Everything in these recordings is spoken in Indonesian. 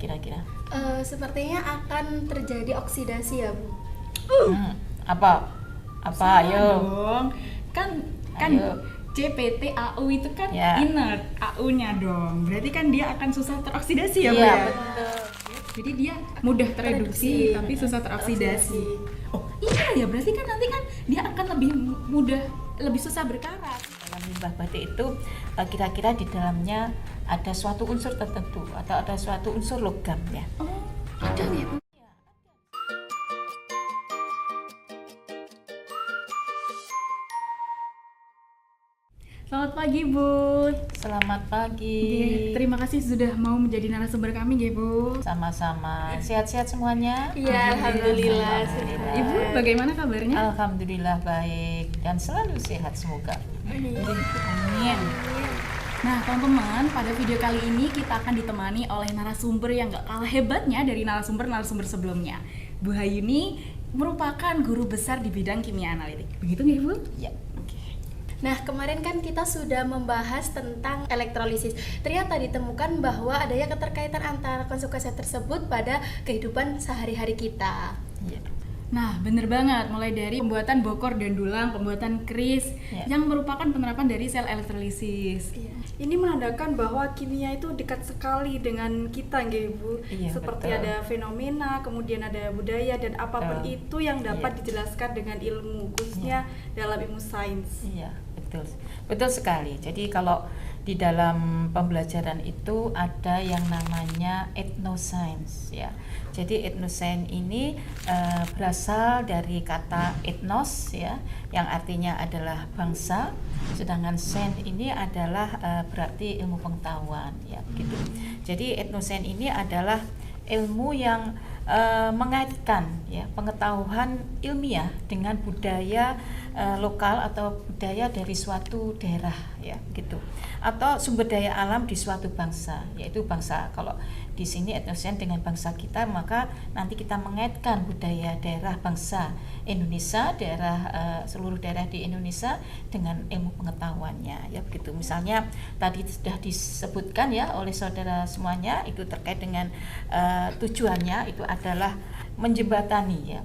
kira-kira? Sepertinya akan terjadi oksidasi ya, Bu. Apa? Salah Ayo. dong. Kan Ayo. CPTAU itu kan Ya. inert AU-nya dong. Berarti kan dia akan susah teroksidasi ya, Bu Iya, ya? betul. Jadi dia mudah tereduksi Tereduksi. tapi susah teroksidasi. Oh, iya ya, berarti kan nanti kan dia akan lebih mudah, lebih susah berkarat. Dalam limbah batik itu kira-kira di dalamnya ada suatu unsur tertentu atau ada suatu unsur logam ya. Oh, ada ya, Bu. Selamat pagi, Bu. Selamat pagi. Terima kasih sudah mau menjadi narasumber kami, nggih, Bu. Sama-sama. Sehat-sehat semuanya? Iya, alhamdulillah. Alhamdulillah. Ibu, bagaimana kabarnya? Alhamdulillah baik dan selalu sehat semoga. Amin. Nah, teman-teman, pada video kali ini kita akan ditemani oleh narasumber yang gak kalah hebatnya dari narasumber sebelumnya. Bu Hayuni merupakan guru besar di bidang kimia analitik. Begitu nggak, Bu? Ya. Nah, kemarin kan kita sudah membahas tentang elektrolisis. Ternyata ditemukan bahwa adanya keterkaitan antara konsekuensi tersebut pada kehidupan sehari-hari kita. Ya. Nah, bener banget. Mulai dari pembuatan bokor dan dulang, pembuatan kris, yang merupakan penerapan dari sel elektrolisis. Ini menandakan bahwa kimia itu dekat sekali dengan kita, nggih, Bu. Iya, Seperti betul. ada fenomena, kemudian ada budaya dan apapun Betul. itu yang dapat Iya. dijelaskan dengan ilmu, khususnya dalam ilmu sains. Iya, betul. Betul sekali. Jadi kalau di dalam pembelajaran itu ada yang namanya ethnoscience ya. Jadi ethnoscience ini berasal dari kata ethnos ya, yang artinya adalah bangsa, sedangkan science ini adalah berarti ilmu pengetahuan ya begitu. Jadi ethnoscience ini adalah ilmu yang mengaitkan ya pengetahuan ilmiah dengan budaya lokal atau budaya dari suatu daerah ya gitu, atau sumber daya alam di suatu bangsa, yaitu bangsa. Kalau di sini etnosen dengan bangsa kita, maka nanti kita mengaitkan budaya daerah bangsa Indonesia, seluruh daerah di Indonesia dengan ilmu pengetahuannya ya begitu. Misalnya tadi sudah disebutkan ya oleh saudara semuanya, itu terkait dengan tujuannya itu adalah menjembatani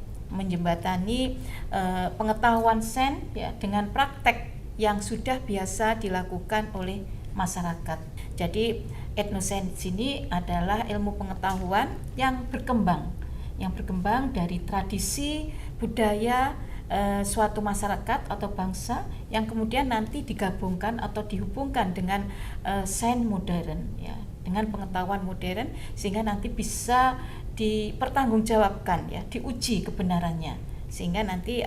pengetahuan sains ya dengan praktek yang sudah biasa dilakukan oleh masyarakat. Jadi etnosains ini adalah ilmu pengetahuan yang berkembang dari tradisi budaya suatu masyarakat atau bangsa yang kemudian nanti digabungkan atau dihubungkan dengan sains modern ya, dengan pengetahuan modern, sehingga nanti bisa dipertanggungjawabkan ya, diuji kebenarannya, sehingga nanti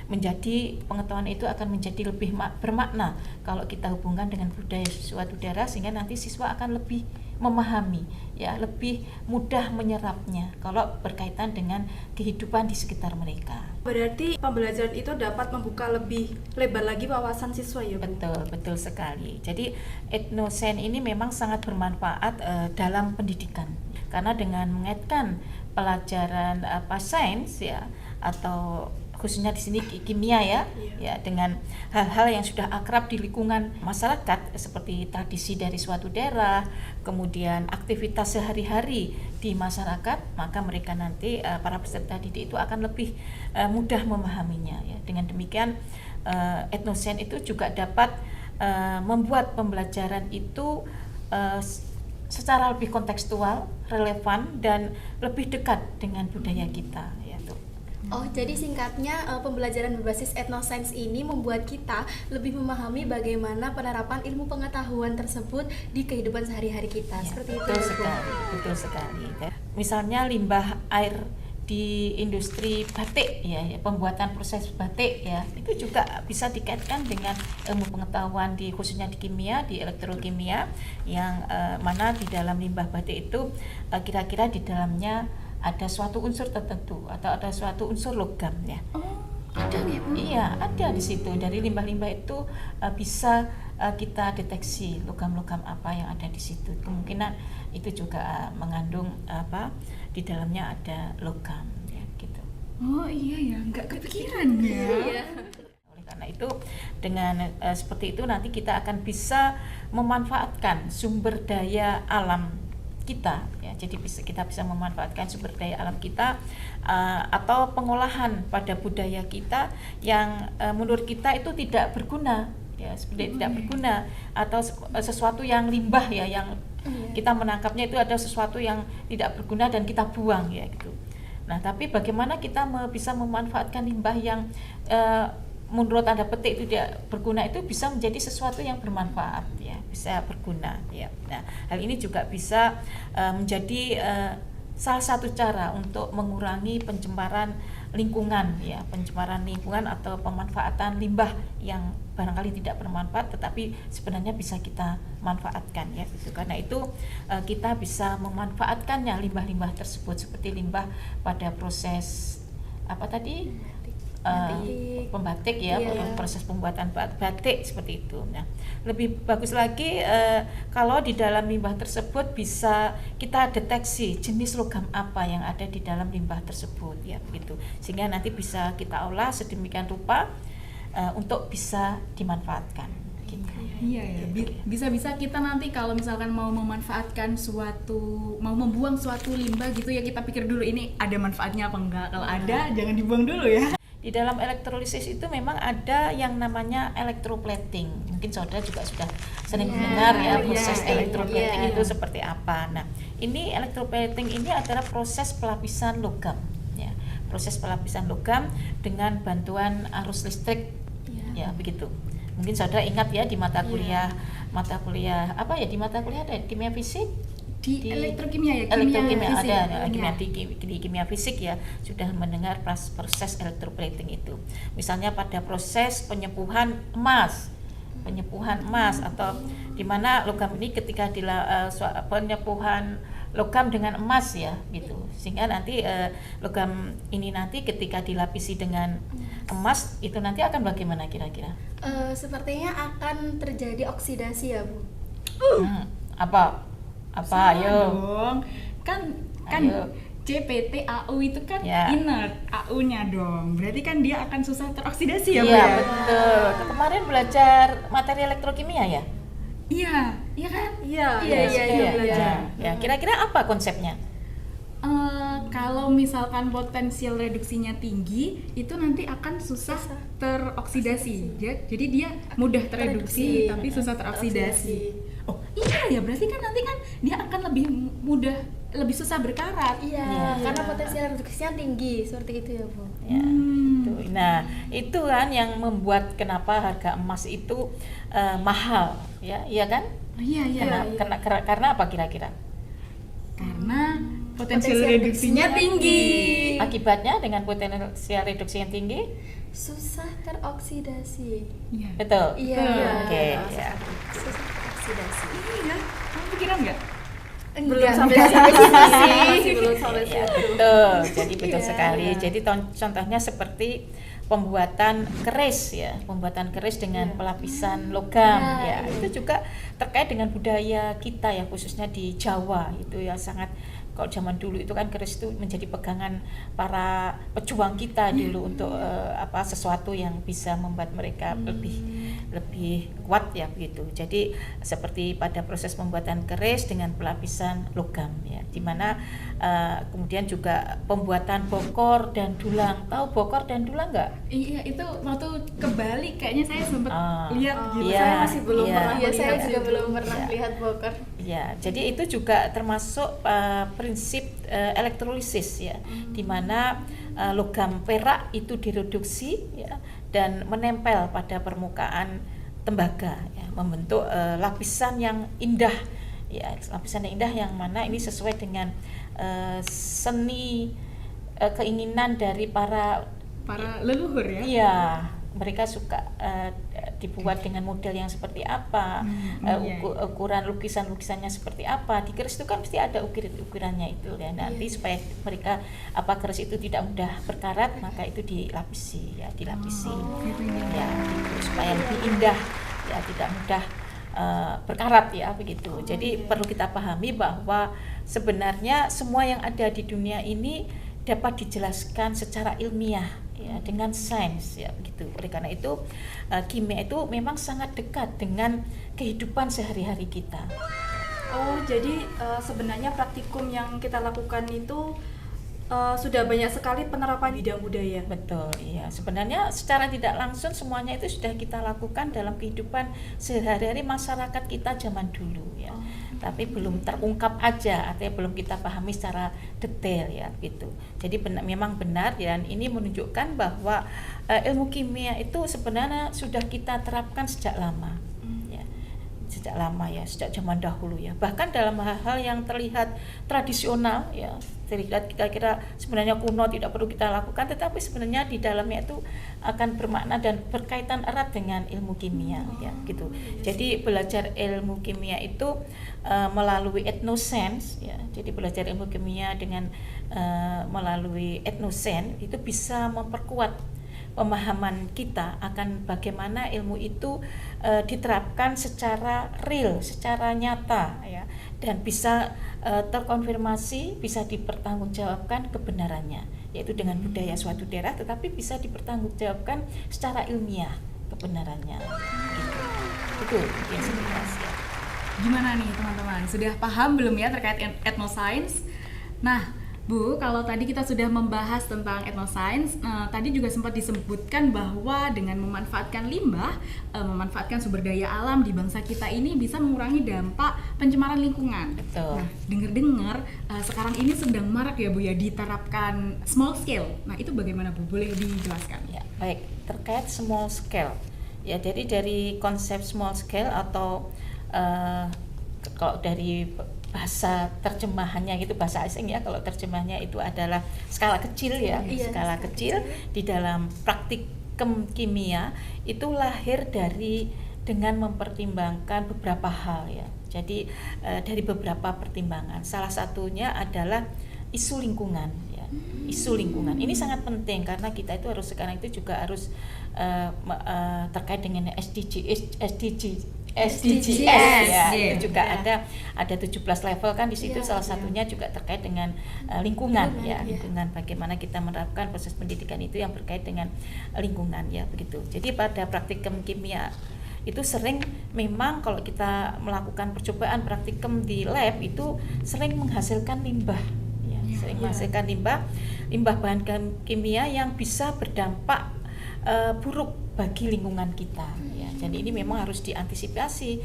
menjadi pengetahuan itu akan menjadi lebih bermakna kalau kita hubungkan dengan budaya suatu daerah, sehingga nanti siswa akan lebih memahami ya, lebih mudah menyerapnya kalau berkaitan dengan kehidupan di sekitar mereka. Berarti pembelajaran itu dapat membuka lebih lebar lagi wawasan siswa ya, Bu? Betul sekali. Jadi etnosains ini memang sangat bermanfaat dalam pendidikan, karena dengan mengaitkan pelajaran sains ya, atau khususnya di sini kimia ya dengan hal-hal yang sudah akrab di lingkungan masyarakat seperti tradisi dari suatu daerah, kemudian aktivitas sehari-hari di masyarakat, maka mereka nanti para peserta didik itu akan lebih mudah memahaminya ya. Dengan demikian etnosains itu juga dapat membuat pembelajaran itu secara lebih kontekstual, relevan, dan lebih dekat dengan budaya kita ya tuh. Oh, jadi singkatnya pembelajaran berbasis etnosains ini membuat kita lebih memahami bagaimana penerapan ilmu pengetahuan tersebut di kehidupan sehari-hari kita. Ya, Seperti itu. betul sekali. Misalnya limbah air di industri batik ya, pembuatan proses batik ya, itu juga bisa dikaitkan dengan ilmu pengetahuan khususnya di kimia, di elektrokimia, yang mana di dalam limbah batik itu kira-kira di dalamnya ada suatu unsur tertentu atau ada suatu unsur logam ya. Oh, ada ya, Bu? Iya, ada di situ. Dari limbah-limbah itu bisa kita deteksi logam-logam apa yang ada di situ. Kemungkinan itu juga mengandung di dalamnya ada logam ya gitu. Oh iya ya, nggak kepikiran ya. Iya. Oleh karena itu dengan seperti itu nanti kita akan bisa memanfaatkan sumber daya alam kita ya. Jadi kita bisa memanfaatkan sumber daya alam kita atau pengolahan pada budaya kita yang menurut kita itu tidak berguna ya, seperti tidak berguna atau sesuatu yang limbah ya, yang kita menangkapnya itu ada sesuatu yang tidak berguna dan kita buang ya gitu. Nah, tapi bagaimana kita bisa memanfaatkan limbah yang menurut tanda petik itu tidak berguna itu bisa menjadi sesuatu yang bermanfaat ya, bisa berguna ya. Nah, hal ini juga bisa menjadi salah satu cara untuk mengurangi pencemaran lingkungan ya, pencemaran lingkungan atau pemanfaatan limbah yang barangkali tidak bermanfaat tetapi sebenarnya bisa kita manfaatkan ya gitu. Karena itu kita bisa memanfaatkannya limbah-limbah tersebut seperti limbah pada proses apa tadi? Pembatik ya, proses pembuatan batik seperti itu. Nah, lebih bagus lagi kalau di dalam limbah tersebut bisa kita deteksi jenis logam apa yang ada di dalam limbah tersebut ya begitu, sehingga nanti bisa kita olah sedemikian rupa untuk bisa dimanfaatkan. Gitu. Iya ya, bisa-bisa kita nanti kalau misalkan mau memanfaatkan mau membuang suatu limbah gitu ya, kita pikir dulu ini ada manfaatnya apa enggak. Kalau ada, jangan dibuang dulu ya. Di dalam elektrolisis itu memang ada yang namanya electroplating. Mungkin saudara juga sudah sering mendengar ya proses electroplating itu seperti apa. Nah, ini electroplating ini adalah proses pelapisan logam ya. Proses pelapisan logam dengan bantuan arus listrik ya begitu. Mungkin saudara ingat ya di mata kuliah apa ya, di mata kuliah ada kimia fisik, di elektrokimia ya, kimia fisik. ada di kimia fisik ya, sudah mendengar proses electroplating itu. Misalnya pada proses penyepuhan emas atau di mana logam ini ketika penyepuhan logam dengan emas ya gitu, sehingga nanti logam ini nanti ketika dilapisi dengan emas itu nanti akan bagaimana kira-kira? Sepertinya akan terjadi oksidasi ya Bu. Apa ayo dong, kan ayo. CPT-AU itu kan inert, AU-nya dong. Berarti kan dia akan susah teroksidasi ya, Bu? Iya, betul. Kemarin belajar materi elektrokimia ya? Iya kan? Iya belajar. Ya, kira-kira apa konsepnya? Kalau misalkan potensial reduksinya tinggi, itu nanti akan susah teroksidasi. Jadi dia mudah tereduksi, tapi susah teroksidasi. Oh iya ya, berarti kan nanti kan dia akan lebih susah berkarat. Iya, karena potensial reduksinya tinggi, seperti itu ya Bu. Ya, itu. Nah, itu kan yang membuat kenapa harga emas itu mahal, ya, iya kan? Iya. Karena apa kira-kira? Karena potensial reduksinya tinggi. Akibatnya dengan potensial reduksi yang tinggi susah teroksidasi. Iya. Betul. Iya. Oke, ya. Susah teroksidasi. Iya. Kamu pikiran nggak? Belum sampai situ sih. Belum sampai Ya, situ. betul. Jadi betul Iya. sekali. Jadi contohnya seperti pembuatan keris ya, pembuatan keris dengan pelapisan logam ya. Itu juga terkait dengan budaya kita ya, khususnya di Jawa itu ya sangat. Kalau zaman dulu itu kan keris itu menjadi pegangan para pejuang kita dulu untuk sesuatu yang bisa membuat mereka lebih kuat ya begitu. Jadi seperti pada proses pembuatan keris dengan pelapisan logam ya, dimana kemudian juga pembuatan bokor dan dulang. Tahu bokor dan dulang nggak? Iya, itu waktu ke Bali kayaknya saya sempat lihat gitu. Iya, Saya masih belum pernah. iya, Saya iya. juga belum pernah Iya. lihat bokor. Ya, jadi itu juga termasuk prinsip elektrolisis ya, di mana logam perak itu direduksi ya dan menempel pada permukaan tembaga ya, membentuk lapisan yang indah ya, lapisan yang indah yang mana ini sesuai dengan seni keinginan dari para leluhur ya. Iya, mereka suka dibuat dengan model yang seperti apa, ukuran lukisannya seperti apa. Di keris itu kan mesti ada ukurannya itu ya. Nanti supaya mereka keris itu tidak mudah berkarat, maka itu dilapisi ya, gitu ya, supaya lebih indah ya, tidak mudah berkarat ya begitu. Jadi perlu kita pahami bahwa sebenarnya semua yang ada di dunia ini dapat dijelaskan secara ilmiah ya, dengan sains ya begitu. Oleh karena itu kimia itu memang sangat dekat dengan kehidupan sehari-hari kita. Oh, jadi sebenarnya praktikum yang kita lakukan itu sudah banyak sekali penerapan bidang budaya. Betul, iya. Sebenarnya secara tidak langsung semuanya itu sudah kita lakukan dalam kehidupan sehari-hari masyarakat kita zaman dulu ya. Tapi belum terungkap aja, artinya belum kita pahami secara detail ya gitu. Jadi memang benar, dan ini menunjukkan bahwa ilmu kimia itu sebenarnya sudah kita terapkan sejak lama. Sejak lama ya, sejak zaman dahulu ya. Bahkan dalam hal-hal yang terlihat tradisional ya, terlihat kita kira sebenarnya kuno, tidak perlu kita lakukan, tetapi sebenarnya di dalamnya itu akan bermakna dan berkaitan erat dengan ilmu kimia ya gitu. Jadi belajar ilmu kimia itu melalui etnoscience ya. Jadi belajar ilmu kimia dengan melalui etnosains itu bisa memperkuat pemahaman kita akan bagaimana ilmu itu diterapkan secara real, secara nyata ya, dan bisa terkonfirmasi, bisa dipertanggungjawabkan kebenarannya, yaitu dengan budaya suatu daerah, tetapi bisa dipertanggungjawabkan secara ilmiah kebenarannya. Gitu. Itu yang sebenarnya. Gimana nih teman-teman? Sudah paham belum ya terkait etnoscience? Nah, Bu, kalau tadi kita sudah membahas tentang etnoscience, tadi juga sempat disebutkan bahwa dengan memanfaatkan limbah, memanfaatkan sumber daya alam di bangsa kita ini bisa mengurangi dampak pencemaran lingkungan. Betul. Nah, dengar-dengar sekarang ini sedang marak ya Bu ya diterapkan small scale. Nah, itu bagaimana Bu? Boleh dijelaskan? Ya, baik. Terkait small scale. Ya, jadi dari konsep small scale atau kalau dari bahasa terjemahannya gitu, bahasa asing ya, kalau terjemahnya itu adalah skala kecil ya, skala kecil di dalam praktikum kimia itu lahir dengan mempertimbangkan beberapa hal ya. Jadi dari beberapa pertimbangan, salah satunya adalah isu lingkungan ya. Isu lingkungan ini sangat penting karena kita itu sekarang itu juga harus terkait dengan SDGs ya, itu juga ada 17 level kan di situ, salah satunya juga terkait dengan lingkungan ya, lingkungan, bagaimana kita menerapkan proses pendidikan itu yang berkait dengan lingkungan ya, begitu. Jadi pada praktikum kimia itu sering memang kalau kita melakukan percobaan praktikum di lab itu sering menghasilkan limbah ya, sering menghasilkan limbah bahan kimia yang bisa berdampak buruk bagi lingkungan kita ya. Jadi ini memang harus diantisipasi,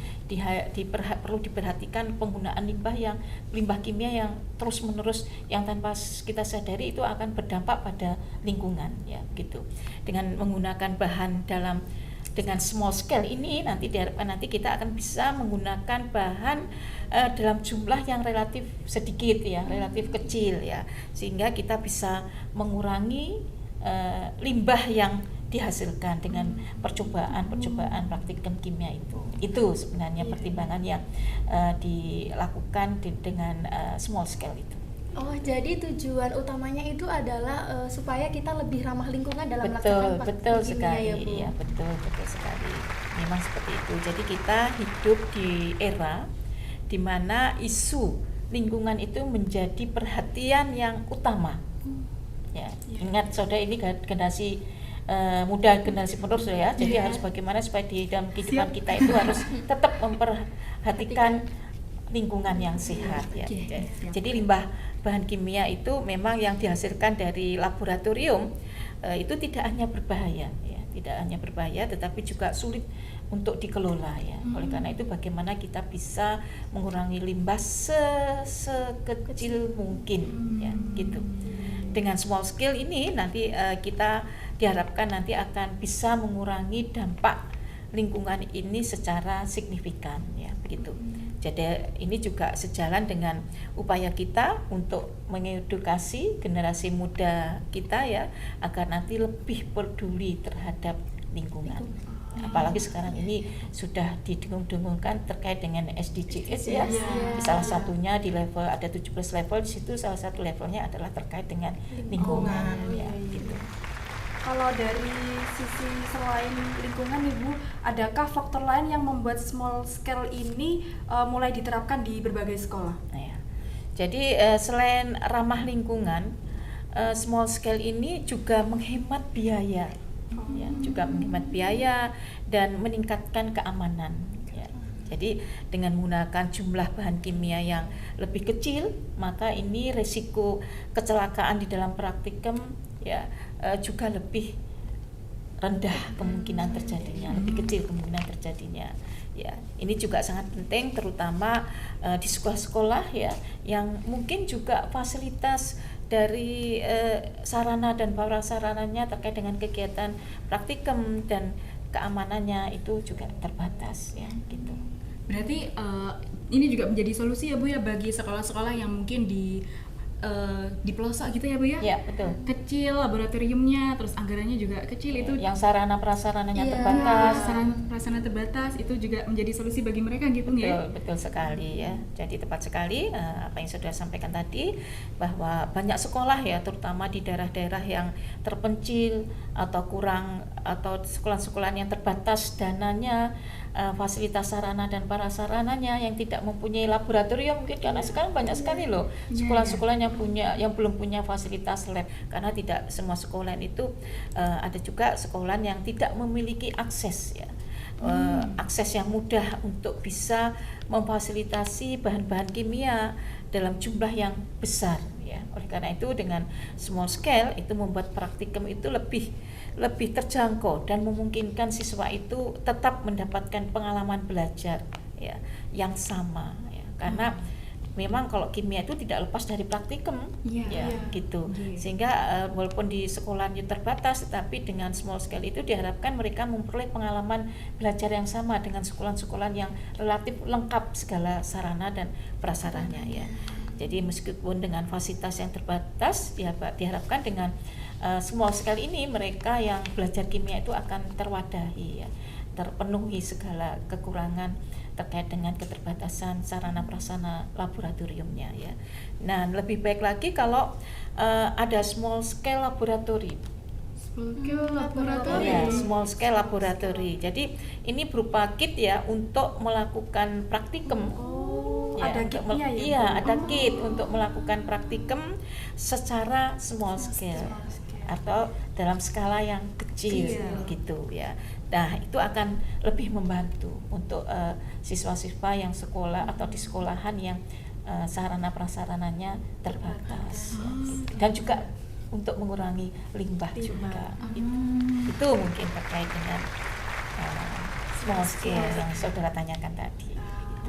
perlu diperhatikan penggunaan limbah kimia yang terus menerus yang tanpa kita sadari itu akan berdampak pada lingkungan ya gitu. Dengan menggunakan bahan dengan small scale ini nanti diharapkan nanti kita akan bisa menggunakan bahan dalam jumlah yang relatif sedikit ya, relatif kecil ya, sehingga kita bisa mengurangi limbah yang dihasilkan dengan percobaan praktikum kimia itu sebenarnya pertimbangan yang dilakukan dengan small scale itu. Oh, jadi tujuan utamanya itu adalah supaya kita lebih ramah lingkungan dalam melakukan betul praktikum sekali kimia ya, Bu? iya betul sekali, memang seperti itu. Jadi kita hidup di era di mana isu lingkungan itu menjadi perhatian yang utama ya. Ingat saudara, ini generasi muda, generasi penerus ya, jadi harus bagaimana supaya di dalam kehidupan kita itu harus tetap memperhatikan lingkungan yang sehat ya. Jadi limbah bahan kimia itu memang yang dihasilkan dari laboratorium itu tidak hanya berbahaya ya, tetapi juga sulit untuk dikelola ya. Oleh karena itu bagaimana kita bisa mengurangi limbah sekecil mungkin ya gitu. Dengan small scale ini nanti kita diharapkan nanti akan bisa mengurangi dampak lingkungan ini secara signifikan ya begitu. Jadi ini juga sejalan dengan upaya kita untuk mengedukasi generasi muda kita ya, agar nanti lebih peduli terhadap lingkungan. Apalagi sekarang ini sudah didengung-dengungkan terkait dengan SDGs ya. Salah satunya di level ada 17 level, di situ salah satu levelnya adalah terkait dengan lingkungan ya gitu. Kalau dari sisi selain lingkungan Ibu, adakah faktor lain yang membuat small scale ini mulai diterapkan di berbagai sekolah? Nah, ya. Jadi selain ramah lingkungan, small scale ini juga menghemat biaya. Ya, juga menghemat biaya dan meningkatkan keamanan ya. Jadi dengan menggunakan jumlah bahan kimia yang lebih kecil, maka ini resiko kecelakaan di dalam praktikum ya juga lebih rendah kemungkinan terjadinya, lebih kecil kemungkinan terjadinya. Ya, ini juga sangat penting terutama di sekolah-sekolah ya yang mungkin juga fasilitas dari sarana dan prasarananya terkait dengan kegiatan praktikum dan keamanannya itu juga terbatas ya gitu. Berarti ini juga menjadi solusi ya Bu ya bagi sekolah-sekolah yang mungkin di pelosok gitu ya Bu ya? Ya, betul. Kecil laboratoriumnya, terus anggarannya juga kecil itu. Yang sarana prasarananya Iya. terbatas. Sarana terbatas itu juga menjadi solusi bagi mereka gitu ya? Betul sekali ya. Jadi tepat sekali apa yang sudah sampaikan tadi bahwa banyak sekolah ya terutama di daerah-daerah yang terpencil atau kurang atau sekolah-sekolah yang terbatas dananya, fasilitas sarana dan prasarananya yang tidak mempunyai laboratorium mungkin karena sekarang banyak sekali loh sekolah-sekolah yang belum punya fasilitas lab karena tidak semua sekolah itu ada juga sekolah yang tidak memiliki akses ya. Akses yang mudah untuk bisa memfasilitasi bahan-bahan kimia dalam jumlah yang besar ya. Oleh karena itu dengan small scale itu membuat praktikum itu lebih terjangkau dan memungkinkan siswa itu tetap mendapatkan pengalaman belajar ya yang sama ya. Karena memang kalau kimia itu tidak lepas dari praktikum gitu. Sehingga walaupun di sekolah itu terbatas tetapi dengan small scale itu diharapkan mereka memperoleh pengalaman belajar yang sama dengan sekolah-sekolah yang relatif lengkap segala sarana dan prasarannya ya. Jadi meskipun dengan fasilitas yang terbatas ya diharapkan dengan small scale ini mereka yang belajar kimia itu akan terwadahi ya, terpenuhi segala kekurangan terkait dengan keterbatasan sarana prasarana laboratoriumnya ya. Nah, lebih baik lagi kalau ada small scale laboratory. Small scale laboratory. Jadi ini berupa kit ya untuk melakukan praktikum. Ada kitnya ya? Iya, ada kit untuk melakukan praktikum secara small scale atau dalam skala yang kecil gitu ya. Nah, itu akan lebih membantu untuk siswa-siswa yang sekolah atau di sekolahan yang sarana prasarananya terbatas ya, gitu. Dan juga untuk mengurangi limbah juga itu mungkin terkait dengan small scale yang saudara tanyakan tadi.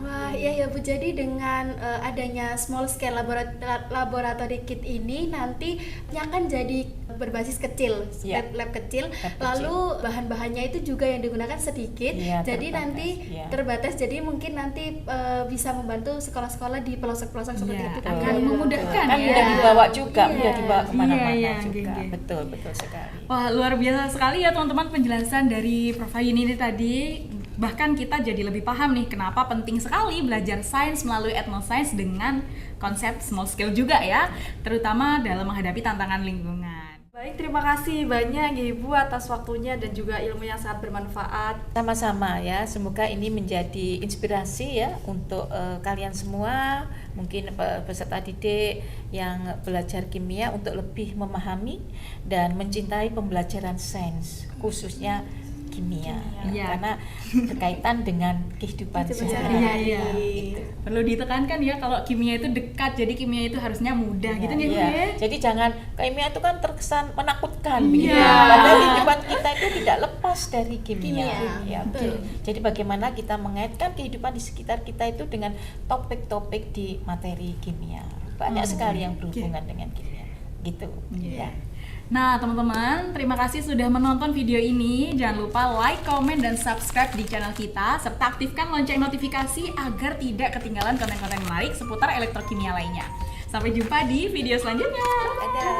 Wah, iya ya Bu. Jadi dengan adanya small scale laboratory kit ini nanti akan jadi berbasis kecil, lab kecil. Lalu bahan-bahannya itu juga yang digunakan sedikit. Ya, jadi nanti terbatas. Jadi mungkin nanti bisa membantu sekolah-sekolah di pelosok-pelosok seperti itu. Akan memudahkan kan ya. mudah dibawa juga, mudah dibawa kemana-mana juga. Geng. Betul sekali. Wah, luar biasa sekali ya teman-teman penjelasan dari Prof. Ayuni ini tadi. Bahkan kita jadi lebih paham nih kenapa penting sekali belajar sains melalui etnoscience dengan konsep small scale juga ya, terutama dalam menghadapi tantangan lingkungan. Baik, terima kasih banyak ya Ibu atas waktunya dan juga ilmu yang sangat bermanfaat. Sama-sama ya, semoga ini menjadi inspirasi ya untuk kalian semua, mungkin peserta didik yang belajar kimia untuk lebih memahami dan mencintai pembelajaran sains, khususnya kimia. Ya. Karena berkaitan dengan kehidupan sehari-hari. Iya. Gitu. Perlu ditekankan ya kalau kimia itu dekat, jadi kimia itu harusnya mudah gitu nih Bu ya. Jadi jangan kimia itu kan terkesan menakutkan Iya. begitu. Padahal kehidupan kita itu tidak lepas dari kimia. Ya, betul. Jadi bagaimana kita mengaitkan kehidupan di sekitar kita itu dengan topik-topik di materi kimia. Banyak sekali yang berhubungan dengan kimia. Gitu. Ya. Nah teman-teman, terima kasih sudah menonton video ini. Jangan lupa like, komen, dan subscribe di channel kita serta aktifkan lonceng notifikasi agar tidak ketinggalan konten-konten menarik seputar elektrokimia lainnya. Sampai jumpa di video selanjutnya. Dadah.